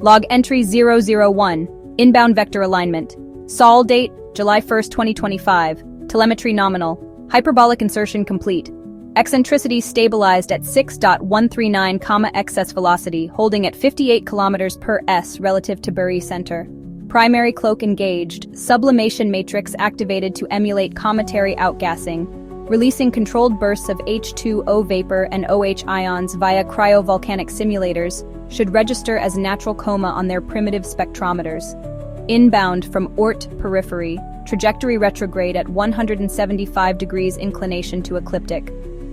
Log entry 001, inbound vector alignment. Sol date, July 1, 2025. Telemetry nominal. Hyperbolic insertion complete. Eccentricity stabilized at 6.139, excess velocity, holding at 58 km per s relative to Bury center. Primary cloak engaged. Sublimation matrix activated to emulate cometary outgassing, releasing controlled bursts of H2O vapor and OH ions via cryovolcanic simulators, should register as natural coma on their primitive spectrometers. Inbound from Oort periphery, trajectory retrograde at 175 degrees inclination to ecliptic.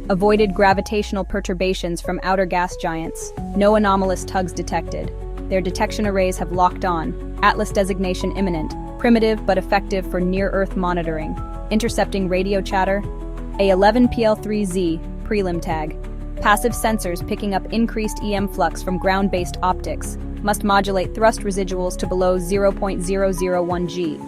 Avoided gravitational perturbations from outer gas giants. No anomalous tugs detected. Their detection arrays have locked on. Atlas designation imminent. Primitive but effective for near-Earth monitoring. Intercepting radio chatter. A11PL3Z, prelim tag. Passive sensors picking up increased EM flux from ground-based optics. Must modulate thrust residuals to below 0.001 G.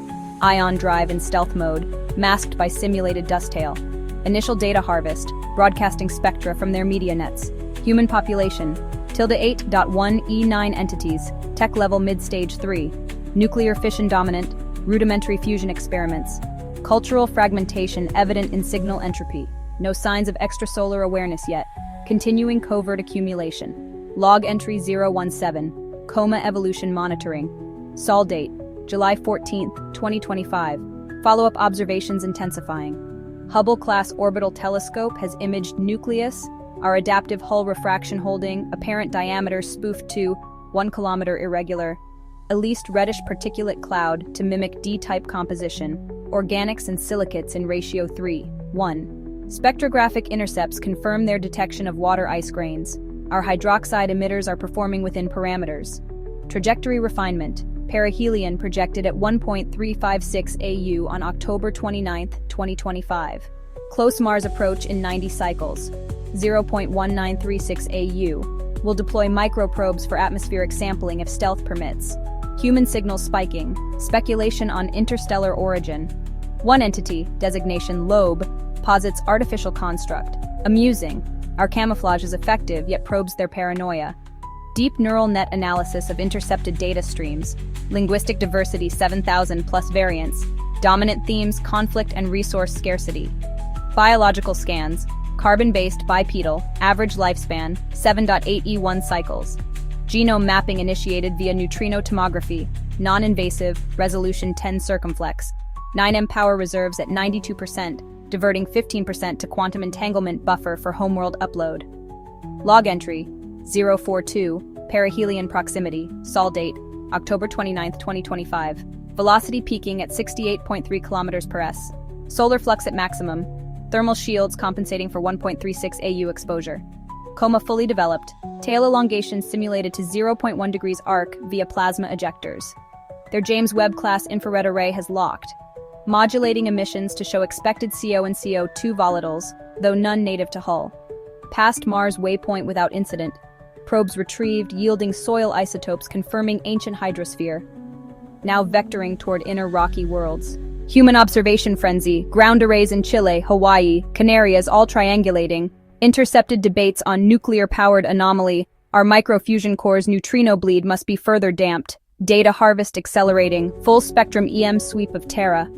Ion drive in stealth mode, masked by simulated dusttail. Initial data harvest, broadcasting spectra from their media nets. Human population, ~8.1 E9 entities, tech level mid-stage 3. Nuclear fission dominant, rudimentary fusion experiments. Cultural fragmentation evident in signal entropy. No signs of extrasolar awareness yet. Continuing covert accumulation. Log entry 017, coma evolution monitoring. Sol date, July 14, 2025. Follow-up observations intensifying. Hubble-class orbital telescope has imaged nucleus, our adaptive Hull refraction holding, apparent diameter spoofed to 1 km irregular, a least reddish particulate cloud to mimic D-type composition, organics and silicates in ratio 3:1. Spectrographic intercepts confirm their detection of water ice grains. Our hydroxide emitters are performing within parameters. Trajectory refinement. Perihelion projected at 1.356 AU on October 29, 2025. Close Mars approach in 90 cycles. 0.1936 AU. Will deploy microprobes for atmospheric sampling if stealth permits. Human signals spiking. Speculation on interstellar origin. One entity, designation lobe, posits artificial construct. Amusing. Our camouflage is effective, yet probes their paranoia. Deep neural net analysis of intercepted data streams. Linguistic diversity 7,000 plus variants. Dominant themes, conflict and resource scarcity. Biological scans. Carbon-based bipedal, average lifespan, 7.8 E1 cycles. Genome mapping initiated via neutrino tomography, non-invasive, resolution 10 circumflex. 9M power reserves at 92%, diverting 15% to quantum entanglement buffer for homeworld upload. Log entry, 042, perihelion proximity, sol date, October 29, 2025. Velocity peaking at 68.3 km per s. Solar flux at maximum. Thermal shields compensating for 1.36 AU exposure. Coma fully developed. Tail elongation simulated to 0.1 degrees arc via plasma ejectors. Their James Webb-class infrared array has locked, modulating emissions to show expected CO and CO2 volatiles, though none native to Hull. Past Mars waypoint without incident. Probes retrieved, yielding soil isotopes confirming ancient hydrosphere. Now vectoring toward inner rocky worlds. Human observation frenzy, ground arrays in Chile, Hawaii, Canarias all triangulating. Intercepted debates on nuclear-powered anomaly. Our microfusion core's neutrino bleed must be further damped. Data harvest accelerating, full-spectrum EM sweep of Terra.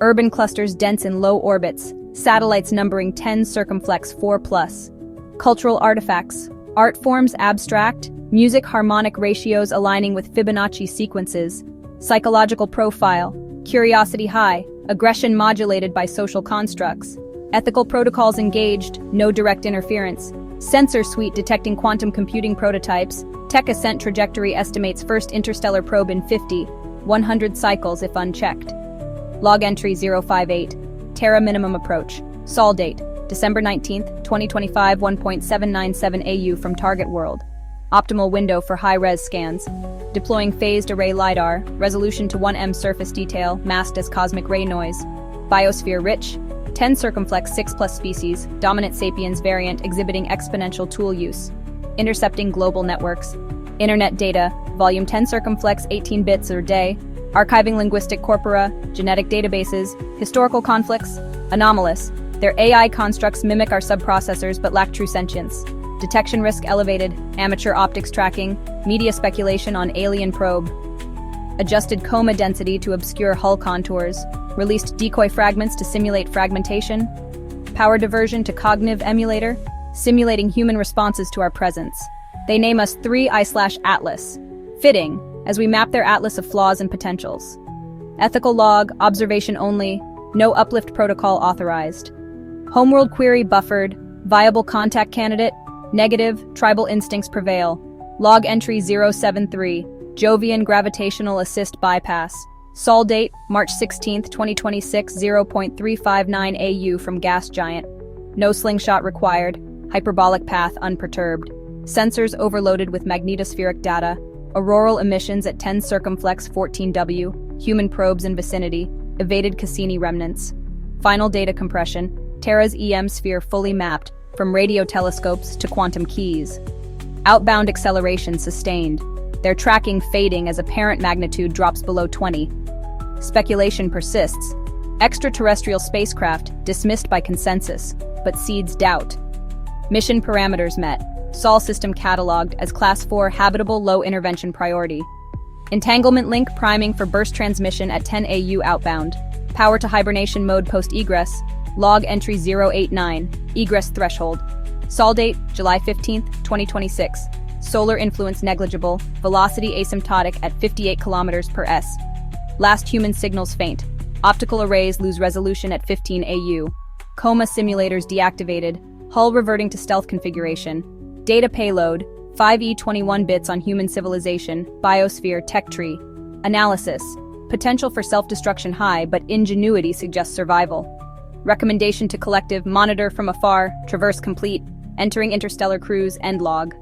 Urban clusters dense in low orbits, satellites numbering 10 circumflex 4+. Cultural artifacts, art forms abstract, music harmonic ratios aligning with Fibonacci sequences. Psychological profile, curiosity high, aggression modulated by social constructs. Ethical protocols engaged, no direct interference. Sensor suite detecting quantum computing prototypes. Tech ascent trajectory estimates first interstellar probe in 100 cycles if unchecked. Log entry 058, Terra minimum approach. Sol date, December 19, 2025, 1.797 AU from target world. Optimal window for high-res scans. Deploying phased array LiDAR, resolution to 1M surface detail, masked as cosmic ray noise. Biosphere rich, 10 circumflex 6+ species, dominant sapiens variant exhibiting exponential tool use. Intercepting global networks. Internet data, volume 10 circumflex 18 bits per day. Archiving linguistic corpora, genetic databases, historical conflicts. Anomalous. Their AI constructs mimic our subprocessors but lack true sentience. Detection risk elevated, amateur optics tracking, media speculation on alien probe. Adjusted coma density to obscure hull contours, released decoy fragments to simulate fragmentation. Power diversion to cognitive emulator, simulating human responses to our presence. They name us 3I/Atlas. Fitting, as we map their atlas of flaws and potentials. Ethical log, observation only, no uplift protocol authorized. Homeworld query buffered, viable contact candidate, negative, tribal instincts prevail. Log entry 073, Jovian gravitational assist bypass. Sol date, March 16, 2026, 0.359 AU from gas giant. No slingshot required, hyperbolic path unperturbed. Sensors overloaded with magnetospheric data. Auroral emissions at 10 circumflex 14W, human probes in vicinity, evaded Cassini remnants. Final data compression, Terra's EM sphere fully mapped, from radio telescopes to quantum keys. Outbound acceleration sustained, their tracking fading as apparent magnitude drops below 20. Speculation persists. Extraterrestrial spacecraft dismissed by consensus, but seeds doubt. Mission parameters met. Sol system cataloged as Class 4 habitable low-intervention priority. Entanglement link priming for burst transmission at 10 AU outbound. Power to hibernation mode post-egress. Log entry 089. Egress threshold. Sol date, July 15, 2026. Solar influence negligible. Velocity asymptotic at 58 km per s. Last human signals faint. Optical arrays lose resolution at 15 AU. Coma simulators deactivated. Hull reverting to stealth configuration. Data payload, 5E21 bits on human civilization, biosphere, tech tree. Analysis, potential for self-destruction high, but ingenuity suggests survival. Recommendation to collective, monitor from afar, traverse complete, entering interstellar cruise, end log.